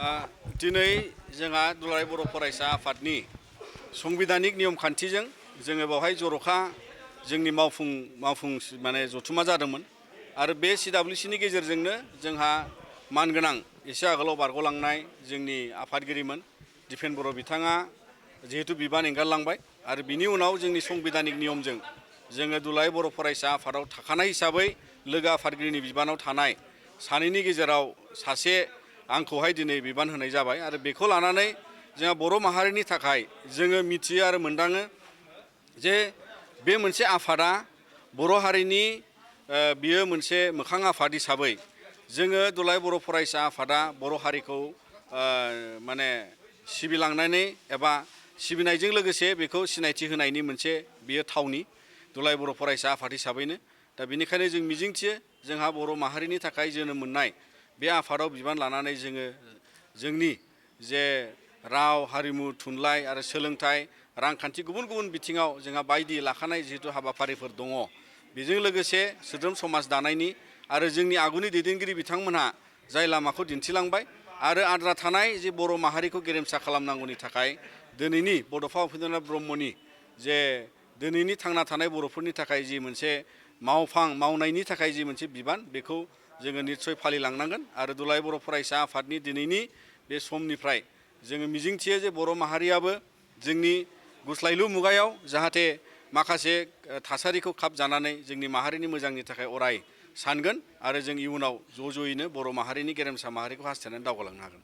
दिनै जोंहा दुलाराय बर' फरायसा आफादनि संबिधानिक नियम खान्थिजों जोङो बेवहाय जर'खा जोंनि मावफुं माने जथुमा जादोंमोन आरो बे CWCनि गेजेरजोंनो जोंहा मानगोनां एसे आगोलाव बारग'लांनाय जोंनि आफादगिरिमोन दिपेन बर' बिथाङा जिहेतु बिबान एंगारलांबाय आरो बिनि उनाव जोंनि संबिधानिक नियमजों जोङो दुलाराय बर' फरायसा आफादाव थाखानाय हिसाबै लोगो आफादगिरिनि बिबानाव थानाय सानैनि गेजेराव सासे आंखौहाय दिनै बिबान होनाय जाबाय आरो बेखौ लानानै जोंहा बर' माहारिनि थाखाय जोङो मिथियो आरो मोनदाङो जे बे मोनसे आफादा बर' हारिनि बियो मोनसे मोखां आफाद हिसाबै जोङो दुलाराय बर' फरायसा आफादा बर' हारिखौ माने सिबिलांनानै एबा सिबिनायजों लोगोसे बेखौ सिनायथि होनायनि मोनसे बियो थावनि दुलाराय बर' फरायसा आफाद हिसाबैनो दा बेनिखायनो जों मिजिंथियो जोंहा बर' माहारिनि थाखाय जोनोम मोननाय बे आफादाव बिबान लानानै जोङो जोंनि जे राव हारिमु थुनलाइ आरो सोलोंथाइ रांखान्थि गुबुन गुबुन बिथिङाव जोंहा बायदि लाखानाय जिहेतु हाबाफारिफोर दङ बेजों लोगोसे सोद्रोम समाज दानायनि आरो जोंनि आगुनि दैदेनगिरि बिथांमोनहा जाय लामाखौ दिन्थिलांबाय आरो आद्रा थानाय जे बर' माहारिखौ गेरेमसा खालामनांगौनि थाखाय दिनैनि बड'फा उपेन्द्रनाथ ब्रह्मनि जे दिनैनि थांना थानाय बर'फोरनि थाखाय जि मोनसे मावनायनि थाखाय जि मोनसे बिबान बेखौ जोङो निस्सय फालिलांनांगोन आरो दुलाराय बर' फरायसा आफादनि दिनैनि बे समनिफ्राय जोङो मिजिंथियो जे बर' माहारियाबो जोंनि गुस्लायलु मुगायाव जाहाथे माखासे थासारिखौ खाब जानानै जोंनि माहारिनि मोजांनि थाखाय अराय सानगोन आरो जों इयुनाव ज'यैनो बर' माहारिनि गेरेमसा माहारिखौ हास्थायनानै दावगालांनो हागोन।